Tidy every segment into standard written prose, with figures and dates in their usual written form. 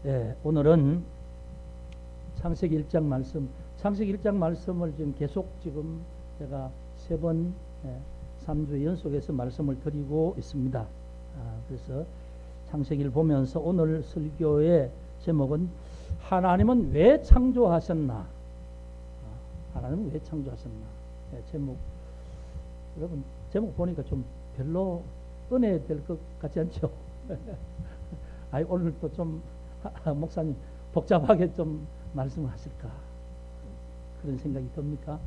예, 오늘은 창세기 1장 말씀, 창세기 1장 말씀을 지금 계속 지금 제가 3번, 3주 연속해서 말씀을 드리고 있습니다. 그래서 창세기를 보면서 오늘 설교의 제목은 하나님은 왜 창조하셨나? 하나님은 왜 창조하셨나? 제목, 여러분 제목 보니까 좀 별로 은혜 될 것 같지 않죠? 오늘 또 좀 목사님 복잡하게 좀 말씀을 하실까 그런 생각이 듭니까?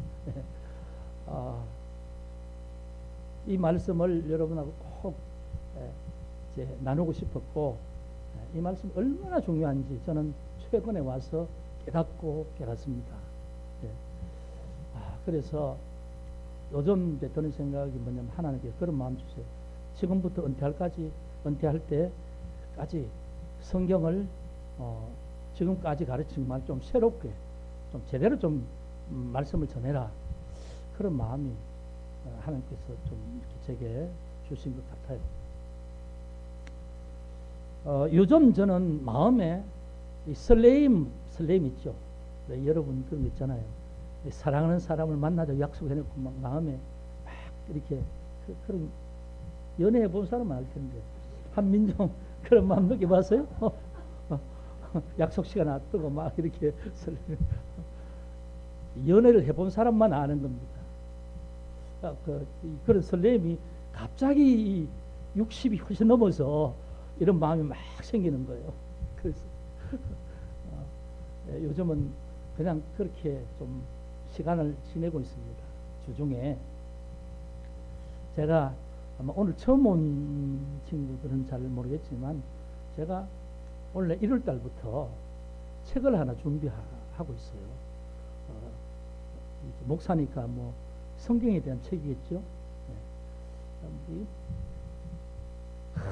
이 말씀을 여러분하고 꼭 이제 나누고 싶었고, 이 말씀 얼마나 중요한지 저는 최근에 와서 깨닫습니다. 그래서 요즘 이제 드는 생각이 뭐냐면, 하나님께 그런 마음 주세요. 지금부터 은퇴할 때까지 성경을 지금까지 가르친 말 좀 새롭게, 좀 제대로 좀 말씀을 전해라. 그런 마음이 하나님께서 좀 제게 주신 것 같아요. 요즘 저는 마음에 이 설레임 있죠. 여러분 그런 거 있잖아요. 사랑하는 사람을 만나자고 약속해놓고 마음에 막 이렇게 그런 연애해 본 사람은 알 텐데, 한민정 그런 마음 느껴봤어요? 약속 시간 앞두고 막 이렇게 연애를 해본 사람만 아는 겁니다. 그런 설렘이 갑자기 60이 훨씬 넘어서 이런 마음이 막 생기는 거예요. 그래서 요즘은 그냥 그렇게 좀 시간을 지내고 있습니다. 주중에 제가 아마 오늘 처음 온 친구들은 잘 모르겠지만, 제가 원래 1월 달부터 책을 하나 준비하고 있어요. 목사니까 뭐 성경에 대한 책이겠죠.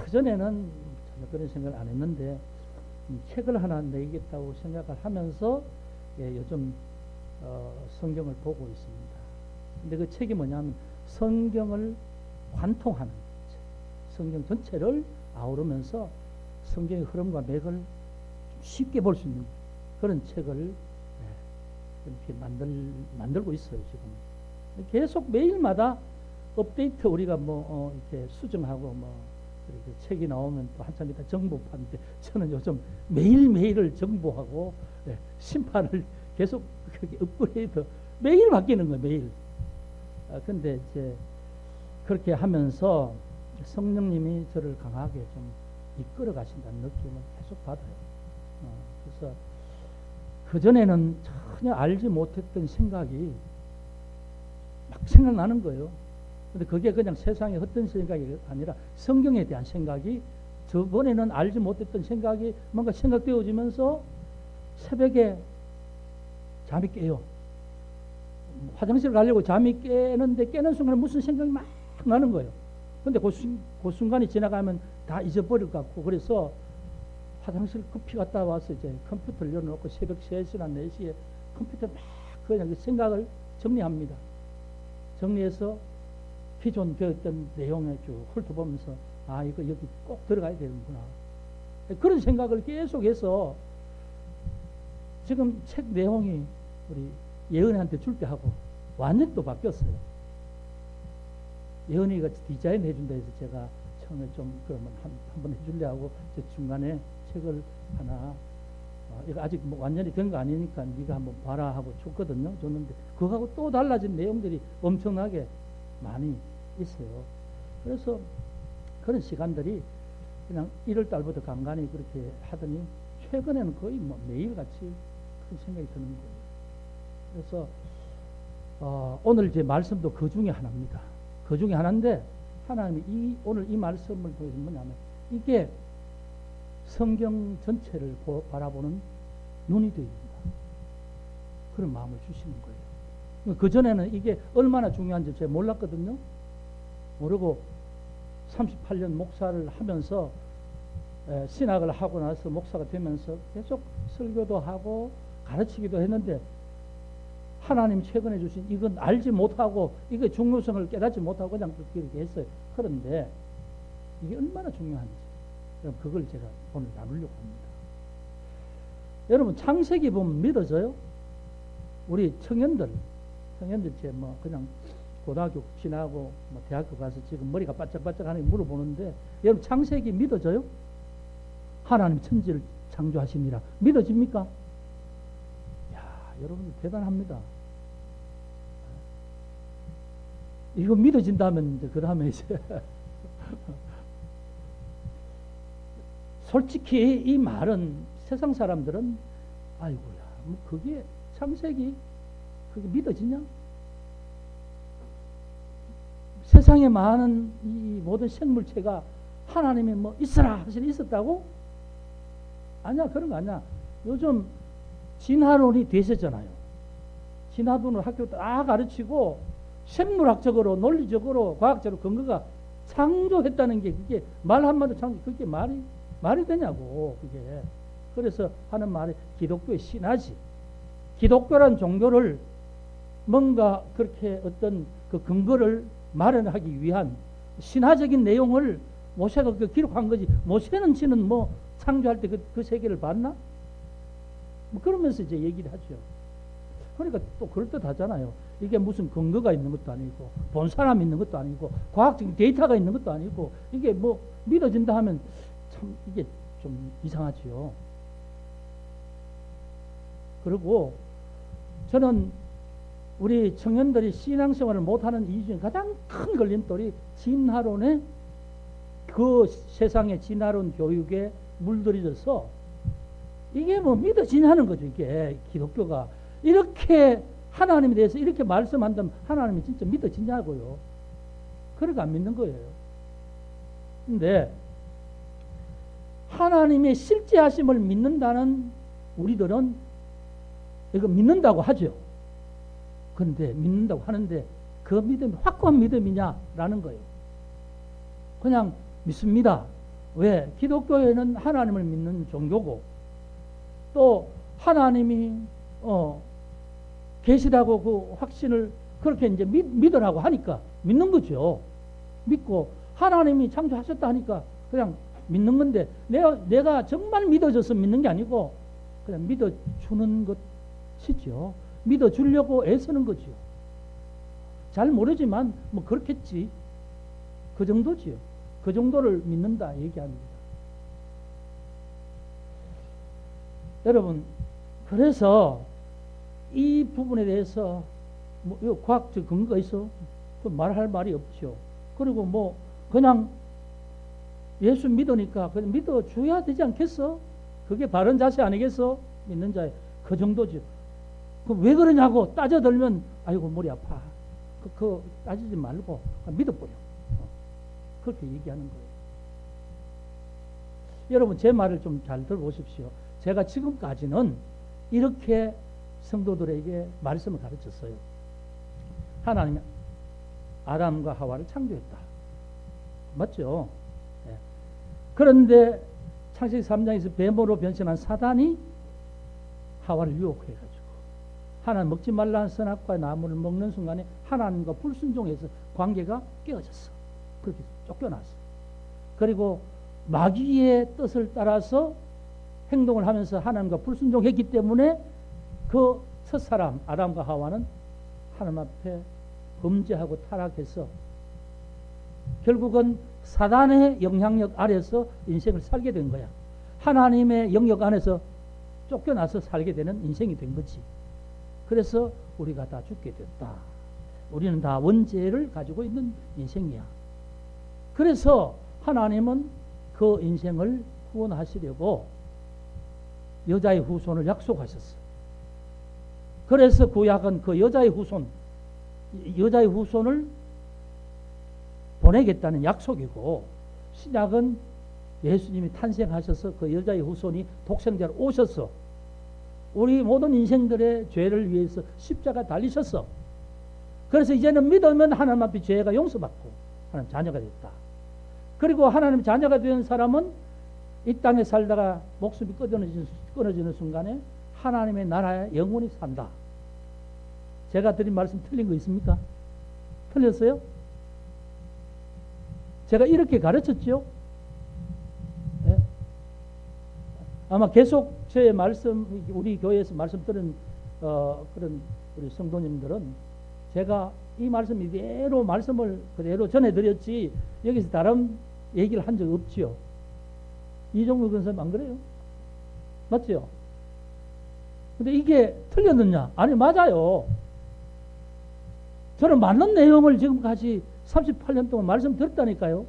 그전에는 전혀 그런 생각을 안 했는데, 책을 하나 내겠다고 생각을 하면서 요즘 성경을 보고 있습니다. 근데 그 책이 뭐냐면 성경을 관통하는 책, 성경 전체를 아우르면서 성경의 흐름과 맥을 쉽게 볼 수 있는 그런 책을 이렇게 만들고 있어요. 지금 계속 매일마다 업데이트, 우리가 이렇게 수정하고 이렇게 책이 나오면 또 한참 있다 정보파인데, 저는 요즘 매일매일을 정보하고 심판을 계속 그렇게 업그레이드 매일 바뀌는 거예요. 매일. 근데 이제 그렇게 하면서 성령님이 저를 강하게 좀 이끌어 가신다는 느낌을 계속 받아요. 그래서 그전에는 전혀 알지 못했던 생각이 막 생각나는 거예요. 근데 그게 그냥 세상에 헛된 생각이 아니라 성경에 대한 생각이, 저번에는 알지 못했던 생각이 뭔가 생각되어지면서 새벽에 잠이 깨요. 화장실 가려고 잠이 깨는데, 깨는 순간에 무슨 생각이 막 나는 거예요. 근데 그 순간이 지나가면 다 잊어버릴 것 같고, 그래서 화장실 급히 갔다 와서 이제 컴퓨터를 열어놓고 새벽 3시나 4시에 컴퓨터 막 그냥 그 생각을 정리합니다. 정리해서 기존 배웠던 내용에 쭉 훑어보면서, 이거 여기 꼭 들어가야 되는구나. 그런 생각을 계속해서 지금 책 내용이 우리 예은이한테 줄 때 하고 완전히 또 바뀌었어요. 예은이가 디자인 해준다 해서 제가 처음에 좀 그러면 한번 해줄래 하고 중간에 책을 하나, 이거 아직 완전히 된 거 아니니까 네가 한번 봐라 하고 줬는데, 그거하고 또 달라진 내용들이 엄청나게 많이 있어요. 그래서 그런 시간들이 그냥 1월 달부터 간간히 그렇게 하더니, 최근에는 거의 매일같이 그런 생각이 드는 거예요. 그래서 오늘 제 말씀도 그 중에 하나입니다. 그 중에 하나인데, 하나님이 오늘 이 말씀을 보여준 뭐냐면, 이게 성경 전체를 바라보는 눈이 되입니다. 그런 마음을 주시는 거예요. 그전에는 이게 얼마나 중요한지 제가 몰랐거든요. 모르고 38년 목사를 하면서, 신학을 하고 나서 목사가 되면서 계속 설교도 하고 가르치기도 했는데, 하나님 최근에 주신 이건 알지 못하고, 이게 중요성을 깨닫지 못하고 그냥 그렇게 했어요. 그런데 이게 얼마나 중요한지, 그럼 그걸 제가 오늘 나누려고 합니다. 여러분 창세기 보면 믿어져요? 우리 청년들 제 뭐 그냥 고등학교 지나고 뭐 대학교 가서 지금 머리가 바짝바짝하니 물어보는데 여러분 창세기 믿어져요? 하나님 천지를 창조하시니라 믿어집니까? 야, 여러분 대단합니다. 이거 믿어진다면 이제 그다음에 이제 솔직히 이 말은 세상 사람들은 아이고야 뭐 그게 창세기 그게 믿어지냐? 세상에 많은 이 모든 생물체가 하나님이 뭐 있어라 하시니 있었다고? 아니야, 그런 거 아니야. 요즘 진화론이 되셨잖아요. 진화론을 학교 다 가르치고 생물학적으로 논리적으로 과학적으로 근거가 창조했다는 게 그게 말 한마디 창조 그게 말이 되냐고 그게. 그래서 하는 말이 기독교의 신화지. 기독교란 종교를 뭔가 그렇게 어떤 그 근거를 마련하기 위한 신화적인 내용을 모세가 그 기록한 거지. 모세는 지는 뭐 창조할 때 그 세계를 봤나? 뭐 그러면서 이제 얘기를 하죠. 그러니까 또 그럴듯하잖아요. 이게 무슨 근거가 있는 것도 아니고 본 사람이 있는 것도 아니고 과학적인 데이터가 있는 것도 아니고 이게 뭐 믿어진다 하면 참 이게 좀 이상하지요. 그리고 저는 우리 청년들이 신앙생활을 못하는 이유 중에 가장 큰 걸림돌이 진화론의 그 세상의 진화론 교육에 물들여져서 이게 뭐 믿어지냐는 거죠. 이게 기독교가 이렇게 하나님에 대해서 이렇게 말씀한다면 하나님이 진짜 믿어지냐고요. 그러니까 안 믿는 거예요. 근데 하나님의 실제하심을 믿는다는 우리들은 이거 믿는다고 하죠. 그런데 믿는다고 하는데 그 믿음이 확고한 믿음이냐라는 거예요. 그냥 믿습니다. 왜? 기독교에는 하나님을 믿는 종교고 또 하나님이 계시다고 그 확신을 그렇게 이제 믿으라고 하니까 믿는 거죠. 믿고 하나님이 창조하셨다 하니까 그냥 믿는 건데 내가 정말 믿어져서 믿는 게 아니고 그냥 믿어주는 것이죠. 믿어주려고 애쓰는 거죠. 잘 모르지만 뭐 그렇겠지. 그 정도지요. 그 정도를 믿는다 얘기합니다. 여러분 그래서 이 부분에 대해서 뭐 과학적 근거가 있어? 그 말할 말이 없죠. 그리고 뭐 그냥 예수 믿으니까 그냥 믿어줘야 되지 않겠어? 그게 바른 자세 아니겠어? 믿는 자의 그 정도죠. 그 왜 그러냐고 따져들면 아이고 머리 아파. 그 따지지 말고 믿어버려. 그렇게 얘기하는 거예요. 여러분 제 말을 좀 잘 들어보십시오. 제가 지금까지는 이렇게 성도들에게 말씀을 가르쳤어요. 하나님이 아담과 하와를 창조했다. 맞죠? 네. 그런데 창세기 3장에서 뱀으로 변신한 사단이 하와를 유혹해가지고 하나님 먹지 말라는 선악과의 나무를 먹는 순간에 하나님과 불순종해서 관계가 깨어졌어. 그렇게 쫓겨났어. 그리고 마귀의 뜻을 따라서 행동을 하면서 하나님과 불순종했기 때문에 그 첫사람 아담과 하와는 하나님 앞에 범죄하고 타락해서 결국은 사단의 영향력 아래서 인생을 살게 된 거야. 하나님의 영역 안에서 쫓겨나서 살게 되는 인생이 된 거지. 그래서 우리가 다 죽게 됐다. 우리는 다 원죄를 가지고 있는 인생이야. 그래서 하나님은 그 인생을 구원하시려고 여자의 후손을 약속하셨어. 그래서 구약은 그 여자의 후손을 보내겠다는 약속이고, 신약은 예수님이 탄생하셔서 그 여자의 후손이 독생자로 오셔서 우리 모든 인생들의 죄를 위해서 십자가 달리셨어. 그래서 이제는 믿으면 하나님 앞에 죄가 용서받고 하나님 자녀가 됐다. 그리고 하나님 자녀가 된 사람은 이 땅에 살다가 목숨이 끊어지는 순간에 하나님의 나라에 영원히 산다. 제가 드린 말씀 틀린 거 있습니까? 틀렸어요? 제가 이렇게 가르쳤죠? 네? 아마 계속 제 말씀, 우리 교회에서 말씀 들은 그런 우리 성도님들은 제가 이 말씀 이대로 말씀을 그대로 전해드렸지 여기서 다른 얘기를 한 적 없지요. 이종국 권사님 안 그래요? 맞죠? 근데 이게 틀렸느냐? 아니, 맞아요. 저는 맞는 내용을 지금까지 38년 동안 말씀 들었다니까요.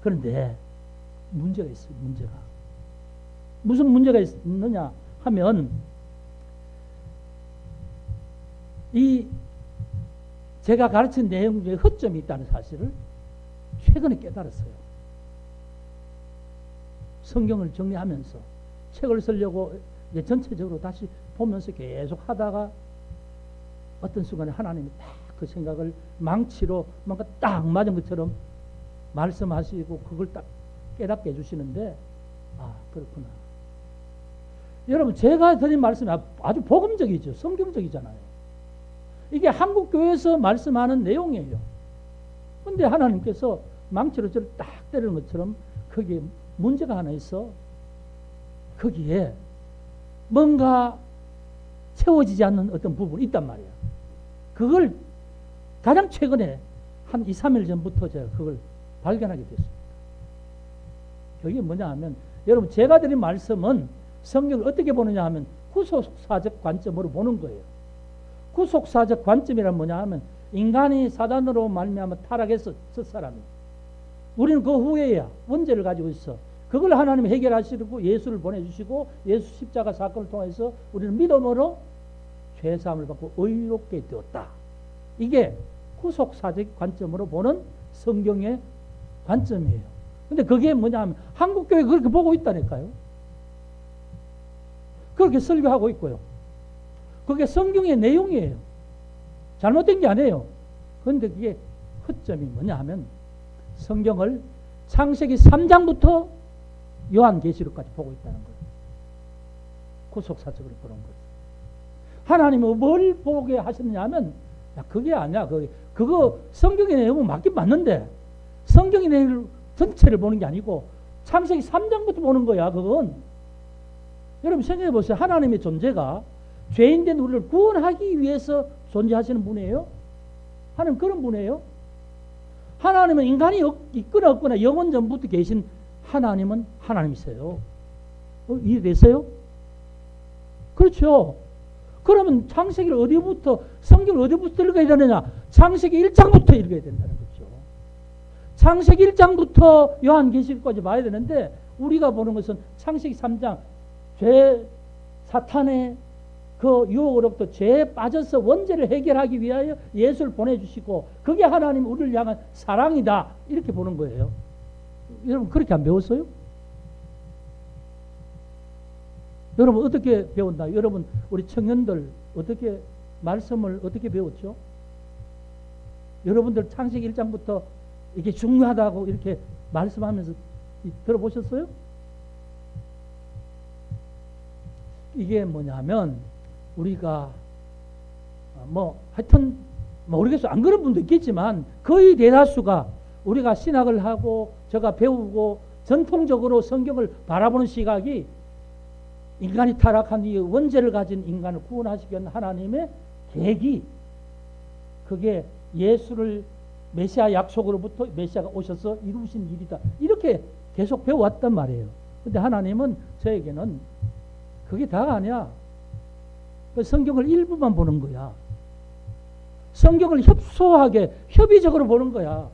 그런데 문제가 있어요. 문제가. 무슨 문제가 있느냐 하면 이 제가 가르친 내용 중에 허점이 있다는 사실을 최근에 깨달았어요. 성경을 정리하면서 책을 쓰려고 이제 전체적으로 다시 보면서 계속 하다가 어떤 순간에 하나님이 딱 그 생각을 망치로 뭔가 딱 맞은 것처럼 말씀하시고 그걸 딱 깨닫게 해주시는데, 아, 그렇구나. 여러분, 제가 드린 말씀이 아주 복음적이죠. 성경적이잖아요. 이게 한국 교회에서 말씀하는 내용이에요. 근데 하나님께서 망치로 저를 딱 때리는 것처럼 거기에 문제가 하나 있어. 거기에 뭔가 채워지지 않는 어떤 부분이 있단 말이야. 그걸 가장 최근에 한 2, 3일 전부터 제가 그걸 발견하게 됐습니다. 그게 뭐냐 하면, 여러분, 제가 드린 말씀은 성경을 어떻게 보느냐 하면 후속사적 관점으로 보는 거예요. 후속사적 관점이란 뭐냐 하면, 인간이 사단으로 말미암아 타락해서 첫사람이, 우리는 그 후에야 원죄를 가지고 있어. 그걸 하나님이 해결하시고 예수를 보내주시고 예수 십자가 사건을 통해서 우리는 믿음으로 죄사함을 받고 의롭게 되었다. 이게 후속사적 관점으로 보는 성경의 관점이에요. 근데 그게 뭐냐 하면 한국교회 그렇게 보고 있다니까요. 그렇게 설교하고 있고요. 그게 성경의 내용이에요. 잘못된 게 아니에요. 그런데 그게 허점이 뭐냐 하면 성경을 창세기 3장부터 요한계시록까지 보고 있다는 거예요. 후속사적으로 보는 거예요. 하나님은 뭘 보게 하셨느냐 하면, 야, 그게 아니야. 그거 성경의 내용은 맞긴 맞는데 성경의 내용 전체를 보는 게 아니고 창세기 3장부터 보는 거야. 그건 여러분 생각해 보세요. 하나님의 존재가 죄인된 우리를 구원하기 위해서 존재하시는 분이에요. 하나님 그런 분이에요. 하나님은 인간이 있거나 없거나 영원 전부터 계신 하나님은 하나님이세요. 이해되세요? 그렇죠. 그러면 창세기를 어디부터, 성경을 어디부터 읽어야 되느냐? 창세기 1장부터 읽어야 된다는 거죠. 창세기 1장부터 요한계시록까지 봐야 되는데 우리가 보는 것은 창세기 3장 사탄의 그 유혹으로부터 죄에 빠져서 원죄를 해결하기 위하여 예수를 보내주시고 그게 하나님 우리를 향한 사랑이다, 이렇게 보는 거예요. 여러분 그렇게 안 배웠어요? 여러분 어떻게 배웠나? 여러분 우리 청년들 어떻게 말씀을 어떻게 배웠죠? 여러분들 창세기 1장부터 이게 중요하다고 이렇게 말씀하면서 들어보셨어요? 이게 뭐냐면 우리가 하여튼 모르겠어. 안 그런 분도 있겠지만 거의 대다수가 우리가 신학을 하고 제가 배우고 전통적으로 성경을 바라보는 시각이 인간이 타락한 이 원죄를 가진 인간을 구원하시기 위한 하나님의 계획이, 그게 예수를 메시아 약속으로부터 메시아가 오셔서 이루신 일이다, 이렇게 계속 배워왔단 말이에요. 근데 하나님은 저에게는 그게 다가 아니야. 성경을 일부만 보는 거야. 성경을 협소하게 협의적으로 보는 거야.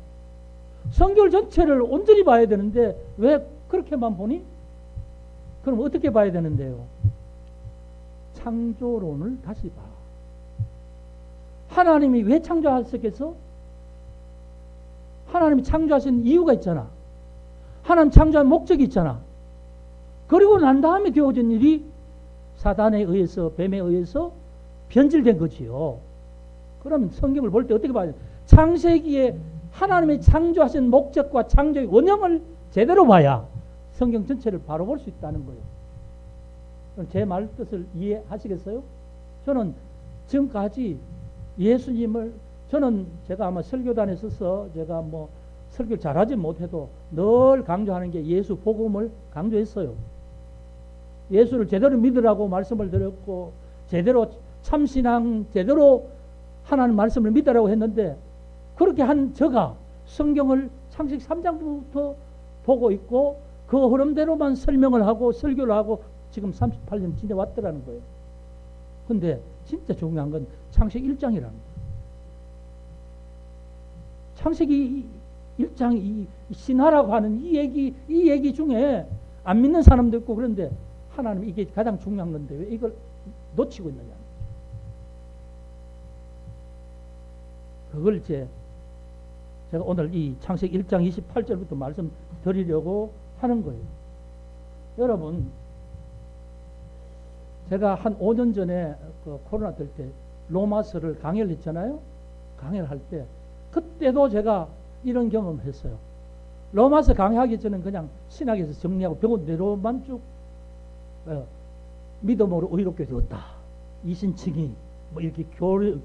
성경 전체를 온전히 봐야 되는데 왜 그렇게만 보니? 그럼 어떻게 봐야 되는데요? 창조론을 다시 봐. 하나님이 왜 창조하셨겠어? 하나님이 창조하신 이유가 있잖아. 하나님 창조한 목적이 있잖아. 그리고 난 다음에 되어진 일이 사단에 의해서, 뱀에 의해서 변질된 거지요. 그럼 성경을 볼 때 어떻게 봐야 돼? 창세기에 하나님이 창조하신 목적과 창조의 원형을 제대로 봐야 성경 전체를 바로 볼 수 있다는 거예요. 제 말 뜻을 이해하시겠어요? 저는 지금까지 예수님을, 저는 제가 아마 설교단에 있어서 제가 설교를 잘하지 못해도 늘 강조하는 게 예수 복음을 강조했어요. 예수를 제대로 믿으라고 말씀을 드렸고, 제대로 참신앙, 제대로 하나님 말씀을 믿으라고 했는데, 그렇게 한 저가 성경을 창세기 3장부터 보고 있고 그 흐름대로만 설명을 하고 설교를 하고 지금 38년 지내왔더라는 거예요. 근데 진짜 중요한 건 창세기 1장이라는 거예요. 창세기 1장 이 신화라고 하는 이 얘기 중에 안 믿는 사람도 있고, 그런데 하나님 이게 가장 중요한 건데 왜 이걸 놓치고 있느냐. 그걸 제가 오늘 이 창세기 1장 28절부터 말씀드리려고 하는 거예요. 여러분, 제가 한 5년 전에 그 코로나 될 때 로마서를 강의를 했잖아요. 강의를 할 때 그때도 제가 이런 경험을 했어요. 로마서 강의하기 전에 그냥 신학에서 정리하고 병원대로만 쭉 믿음으로 의롭게 되었다. 이신칭이 뭐 이렇게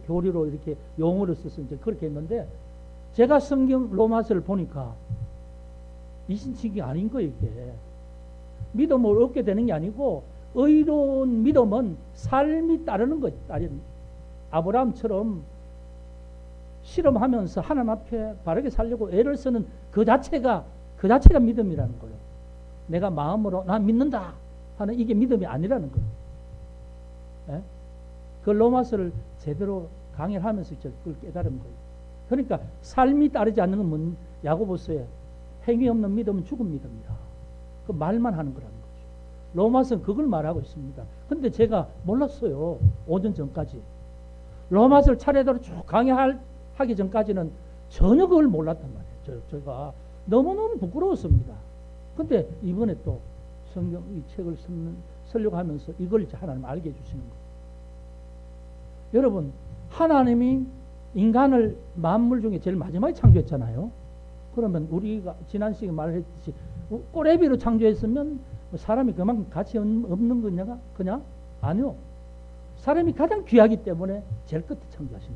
교리로 이렇게 용어를 써서 이제 그렇게 했는데, 제가 성경 로마서를 보니까 이신칭이 아닌 거예요. 이게 믿음을 얻게 되는 게 아니고, 의로운 믿음은 삶이 따르는 거예요. 아브라함처럼 실험하면서 하나님 앞에 바르게 살려고 애를 쓰는 그 자체가 믿음이라는 거예요. 내가 마음으로 나 믿는다 하는 이게 믿음이 아니라는 거예요. 예? 그 로마서를 제대로 강의를 하면서 그걸 깨달은 거예요. 그러니까 삶이 따르지 않는 건 야고보서에 행위 없는 믿음은 죽은 믿음이다. 그 말만 하는 거라는 거죠. 로마서는 그걸 말하고 있습니다. 근데 제가 몰랐어요. 5년 전까지. 로마서를 차례대로 쭉 강의하기 전까지는 전혀 그걸 몰랐단 말이에요. 제가 너무너무 부끄러웠습니다. 근데 이번에 또 성경 이 책을 쓰려고 하면서 이걸 하나님 알게 해주시는 거예요. 여러분, 하나님이 인간을 만물 중에 제일 마지막에 창조했잖아요. 그러면 우리가 지난 시간에 말했듯이 꼬레비로 창조했으면 사람이 그만큼 가치 없는 거냐가 그냥 아니요. 사람이 가장 귀하기 때문에 제일 끝에 창조하신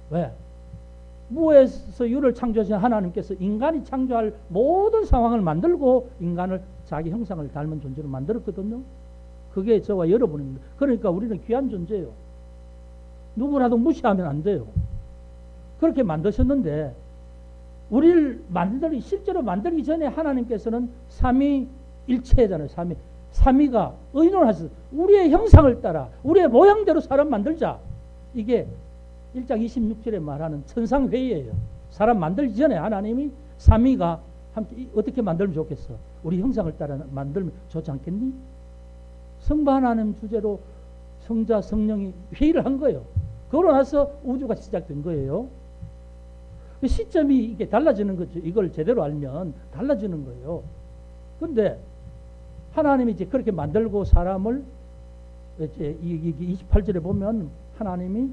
거예요. 왜? 무에서 유를 창조하신 하나님께서 인간이 창조할 모든 상황을 만들고 인간을 자기 형상을 닮은 존재로 만들었거든요. 그게 저와 여러분입니다. 그러니까 우리는 귀한 존재예요. 누구라도 무시하면 안 돼요. 그렇게 만드셨는데, 우리를 실제로 만들기 전에 하나님께서는 삼위일체잖아요. 삼위가 의논하셔서 우리의 형상을 따라 우리의 모양대로 사람 만들자. 이게 1장 26절에 말하는 천상회의예요. 사람 만들기 전에 하나님이 삼위가 함께 어떻게 만들면 좋겠어? 우리 형상을 따라 만들면 좋지 않겠니? 성부 하나님 주제로 성자 성령이 회의를 한 거예요. 그러고 나서 우주가 시작된 거예요. 그 시점이 이게 달라지는 거죠. 이걸 제대로 알면 달라지는 거예요. 근데 하나님이 이제 그렇게 만들고 사람을 이제 28절에 보면 하나님이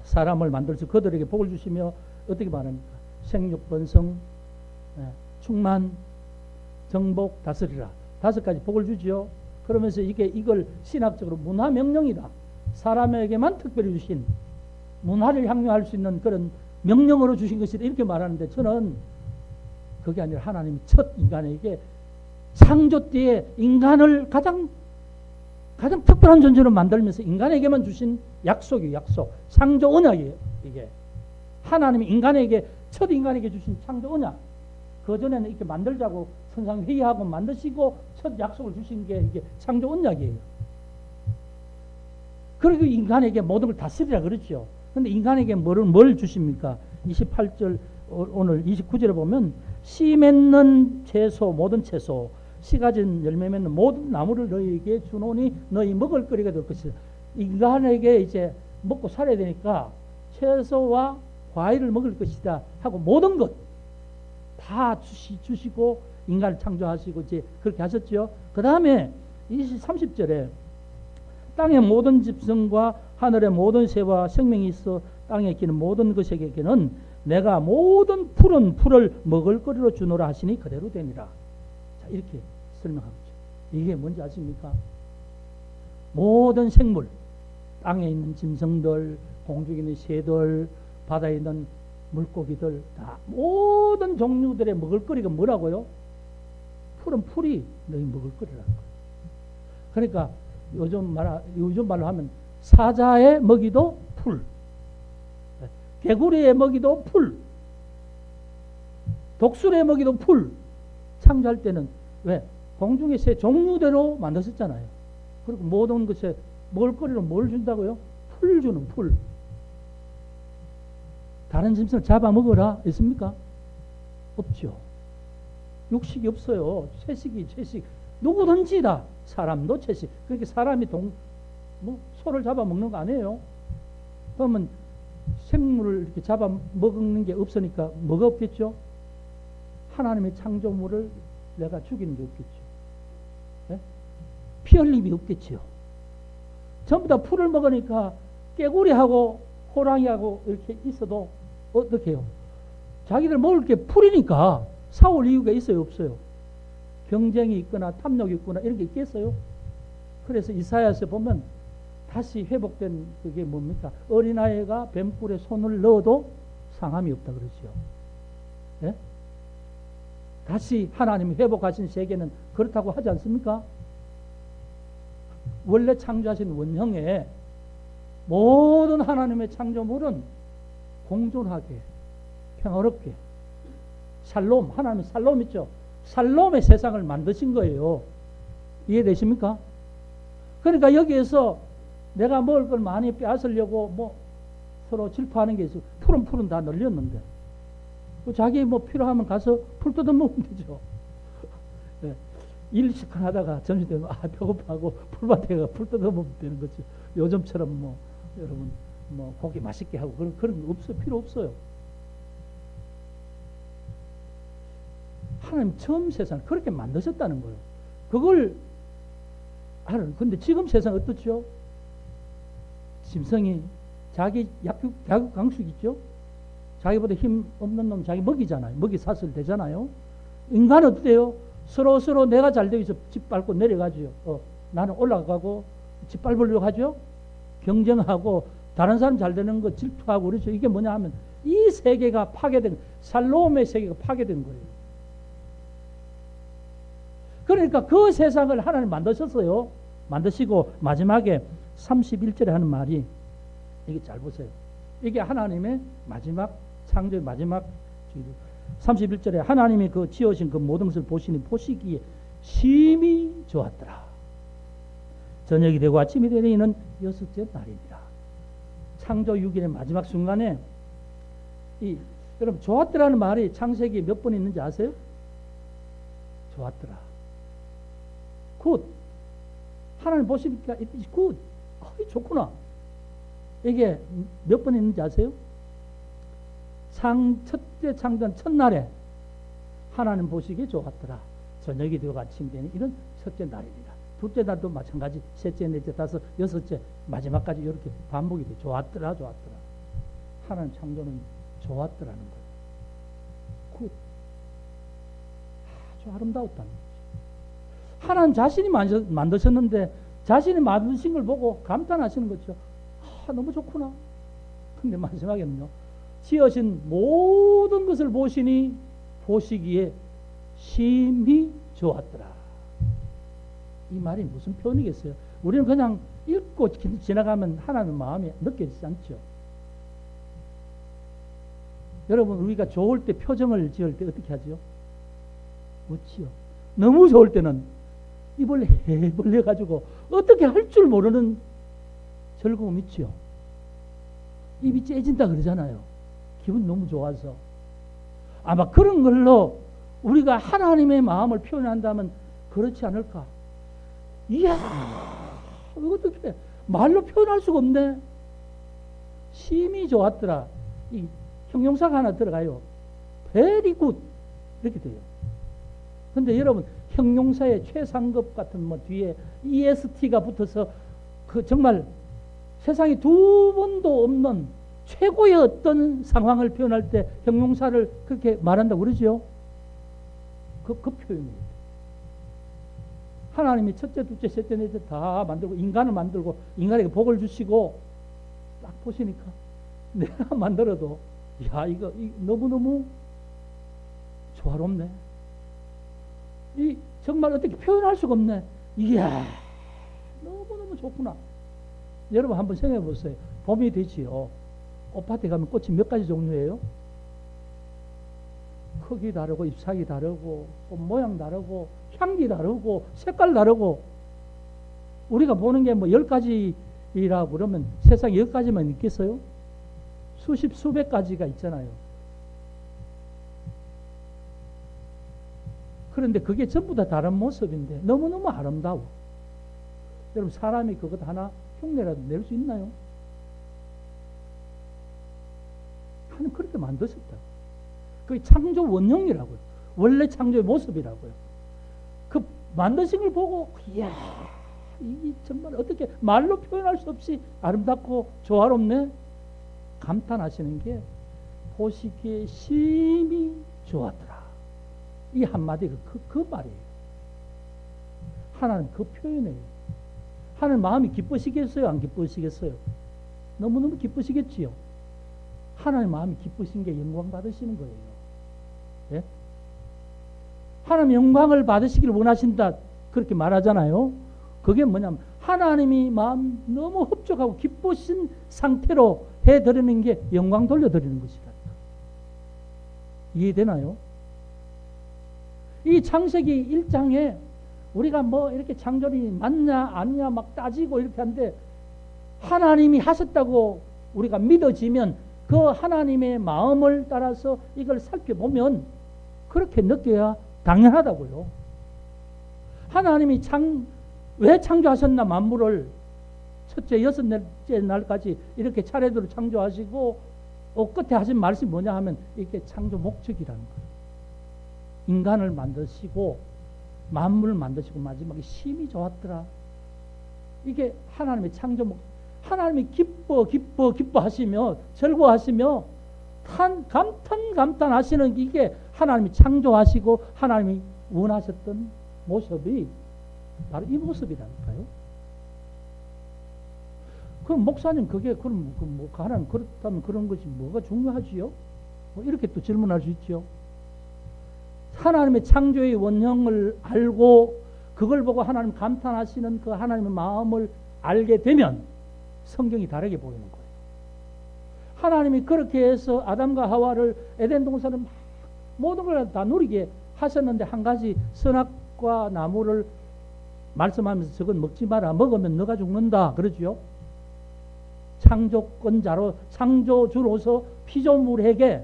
사람을 만들어서 그들에게 복을 주시며 어떻게 말합니까? 생육, 번성, 충만, 정복, 다스리라. 5가지 복을 주지요. 그러면서 이걸 신학적으로 문화명령이다. 사람에게만 특별히 주신 문화를 향유할 수 있는 그런 명령으로 주신 것이다. 이렇게 말하는데, 저는 그게 아니라 하나님이 첫 인간에게 창조 때에 인간을 가장 특별한 존재로 만들면서 인간에게만 주신 약속이에요. 약속. 창조 언약이에요. 이게 하나님이 첫 인간에게 주신 창조 언약. 그 전에는 이렇게 만들자고 천상 회의하고 만드시고 첫 약속을 주신 게 이게 창조 언약이에요. 그리고 인간에게 모든 걸 다스리라 그랬죠. 근데 인간에게 뭘 주십니까? 28절 오늘 29절에 보면 씨 맺는 채소, 모든 채소, 씨 가진 열매 맺는 모든 나무를 너희에게 주노니 너희 먹을 거리가 될 것이다. 인간에게 이제 먹고 살아야 되니까 채소와 과일을 먹을 것이다 하고 모든 것 다 주시고 인간을 창조하시고 이제 그렇게 하셨죠. 그 다음에 30절에 땅의 모든 집성과 하늘의 모든 새와 생명이 있어 땅에 기는 모든 것에게는 내가 모든 푸른 풀을 먹을 거리로 주노라 하시니 그대로 되니라. 자, 이렇게 설명하고 있죠. 이게 뭔지 아십니까? 모든 생물, 땅에 있는 짐승들, 공중에 있는 새들, 바다에 있는 물고기들 다 모든 종류들의 먹을 거리가 뭐라고요? 푸른 풀이 너희 먹을 거리라는 거예요. 그러니까 요즘 말로 하면 사자의 먹이도 풀, 개구리의 먹이도 풀, 독수리의 먹이도 풀. 창조할 때는 왜? 공중의 새 종류대로 만드셨잖아요. 그리고 모든 것에 먹을거리로 뭘 준다고요? 풀 주는 풀. 다른 짐승을 잡아먹어라 있습니까? 없죠. 육식이 없어요. 채식이 채식. 누구든지 다 사람도 채식. 그렇게 사람이 소를 잡아먹는 거 아니에요. 그러면 생물을 이렇게 잡아먹는 게 없으니까 뭐가 없겠죠? 하나님의 창조물을 내가 죽이는 게 없겠죠. 네? 피 흘림이 없겠죠. 전부 다 풀을 먹으니까 깨구리하고 호랑이하고 이렇게 있어도 어떻게 해요? 자기들 먹을 게 풀이니까 싸울 이유가 있어요, 없어요? 경쟁이 있거나 탐욕이 있거나 이런 게 있겠어요? 그래서 이사야서 보면 다시 회복된 그게 뭡니까? 어린아이가 뱀꿀에 손을 넣어도 상함이 없다 그러죠. 네? 다시 하나님이 회복하신 세계는 그렇다고 하지 않습니까? 원래 창조하신 원형에 모든 하나님의 창조물은 공존하게 평화롭게 샬롬, 하나님의 샬롬 있죠. 샬롬의 세상을 만드신 거예요. 이해되십니까? 그러니까 여기에서 내가 먹을 걸 많이 빼앗으려고 서로 질투하는 게 있어. 풀은 다 널렸는데 자기 필요하면 가서 풀 뜯어 먹으면 되죠. 네. 일 시큰하다가 점심 되면 배고파하고 풀밭에 가 풀 뜯어 먹으면 되는 거죠. 요즘처럼 여러분 고기 맛있게 하고 그런 거 없어요. 필요 없어요. 하나님 처음 세상 그렇게 만드셨다는 거예요. 그걸 근데 지금 세상 어떻죠? 짐승이 자기 약육 강식 있죠? 자기보다 힘 없는 놈 자기 먹이잖아요. 먹이 사슬 되잖아요. 인간은 어때요? 서로 내가 잘 되기 위해서 집 밟고 내려가죠. 나는 올라가고 집 밟으려고 하죠. 경쟁하고 다른 사람 잘 되는 거 질투하고 그렇죠. 이게 뭐냐 하면 이 세계가 파괴된 살로움의 세계가 파괴된 거예요. 그러니까 그 세상을 하나님 만드셨어요. 만드시고 마지막에 31절에 하는 말이 이게 잘 보세요. 이게 하나님의 마지막 창조의 마지막 31절에 하나님이 그 지으신 그 모든 것을 보시기에 심히 좋았더라. 저녁이 되고 아침이 되니 이는 여섯째 날이니라. 창조 6일의 마지막 순간에 여러분 좋았더라는 말이 창세기에 몇 번 있는지 아세요? 좋았더라. 굿. 하나님 보시니까 굿. 좋구나. 이게 몇 번 있는지 아세요? 첫째 창조한 첫날에 하나님 보시기에 좋았더라. 저녁이 되고 아침이 되니 이런 첫째 날이니라. 둘째 날도 마찬가지. 셋째, 넷째, 다섯, 여섯째 마지막까지 이렇게 반복이 돼. 좋았더라. 하나님 창조는 좋았더라는 거예요. 굿. 아주 아름다웠다는 거죠. 하나님 자신이 만드셨는데 자신이 만드신 걸 보고 감탄하시는 거죠. 너무 좋구나. 근데 마지막에는요. 지으신 모든 것을 보시기에 심히 좋았더라. 이 말이 무슨 표현이겠어요? 우리는 그냥 읽고 지나가면 하나님의 마음이 느껴지지 않죠. 여러분 우리가 좋을 때 표정을 지을 때 어떻게 하죠? 웃지요. 너무 좋을 때는 입을 해벌려 가지고 어떻게 할 줄 모르는 즐거움 있지요. 입이 째진다 그러잖아요. 기분 너무 좋아서. 아마 그런 걸로 우리가 하나님의 마음을 표현한다면 그렇지 않을까? 이야, 이거 어떻게 말로 표현할 수가 없네. 심히 좋았더라. 이 형용사가 하나 들어가요. very good 이렇게 돼요. 근데 여러분 형용사의 최상급 같은 뒤에 EST가 붙어서 정말 세상에 두 번도 없는 최고의 어떤 상황을 표현할 때 형용사를 그렇게 말한다고 그러죠. 그 표현이에요. 하나님이 첫째, 둘째, 셋째, 넷째 다 만들고 인간을 만들고 인간에게 복을 주시고 딱 보시니까 내가 만들어도 야 이거 너무너무 조화롭네. 정말 어떻게 표현할 수가 없네. 이야 너무너무 좋구나. 여러분 한번 생각해 보세요. 봄이 되지요. 꽃밭에 가면 꽃이 몇 가지 종류예요? 크기 다르고 잎사귀 다르고 꽃 모양 다르고 향기 다르고 색깔 다르고 우리가 보는 게 뭐 10가지라고 그러면 세상에 10가지만 있겠어요? 수십 수백 가지가 있잖아요. 그런데 그게 전부 다 다른 모습인데 너무너무 아름다워. 여러분 사람이 그것 하나 흉내라도 낼 수 있나요? 하나님 그렇게 만드셨다. 그게 창조 원형이라고요. 원래 창조의 모습이라고요. 그 만드신 걸 보고 이야 이게 정말 어떻게 말로 표현할 수 없이 아름답고 조화롭네. 감탄하시는 게 보시기에 심히 좋았더라. 이 한마디가 그 말이에요. 하나님 그 표현이에요. 하나님 마음이 기쁘시겠어요? 안 기쁘시겠어요? 너무너무 기쁘시겠지요. 하나님 마음이 기쁘신 게 영광 받으시는 거예요. 예? 하나님 영광을 받으시기를 원하신다 그렇게 말하잖아요. 그게 뭐냐면 하나님이 마음 너무 흡족하고 기쁘신 상태로 해드리는 게 영광 돌려드리는 것이다. 이해되나요? 이 창세기 1장에 우리가 뭐 이렇게 창조이 맞냐 아니냐 막 따지고 이렇게 하는데 하나님이 하셨다고 우리가 믿어지면 그 하나님의 마음을 따라서 이걸 살펴보면 그렇게 느껴야 당연하다고요. 하나님이 왜 창조하셨나 만물을 첫째 여섯째 날까지 이렇게 차례대로 창조하시고 끝에 하신 말씀이 뭐냐 하면 이게 창조 목적이라는 거예요. 인간을 만드시고 만물을 만드시고 마지막에 심히 좋았더라. 이게 하나님의 창조 목적. 하나님이 기뻐하시며 즐거워하시며 감탄하시는 이게 하나님이 창조하시고 하나님이 원하셨던 모습이 바로 이 모습이라니까요. 그럼 목사님 그게 그럼 뭐 하나님 그렇다면 그런 것이 뭐가 중요하지요? 뭐 이렇게 또 질문할 수 있죠. 하나님의 창조의 원형을 알고 그걸 보고 하나님 감탄하시는 그 하나님의 마음을 알게 되면 성경이 다르게 보이는 거예요. 하나님이 그렇게 해서 아담과 하와를 에덴 동산을 모든 걸 다 누리게 하셨는데 한 가지 선악과 나무를 말씀하면서 저건 먹지 마라. 먹으면 너가 죽는다. 그러죠. 창조권자로 창조주로서 피조물에게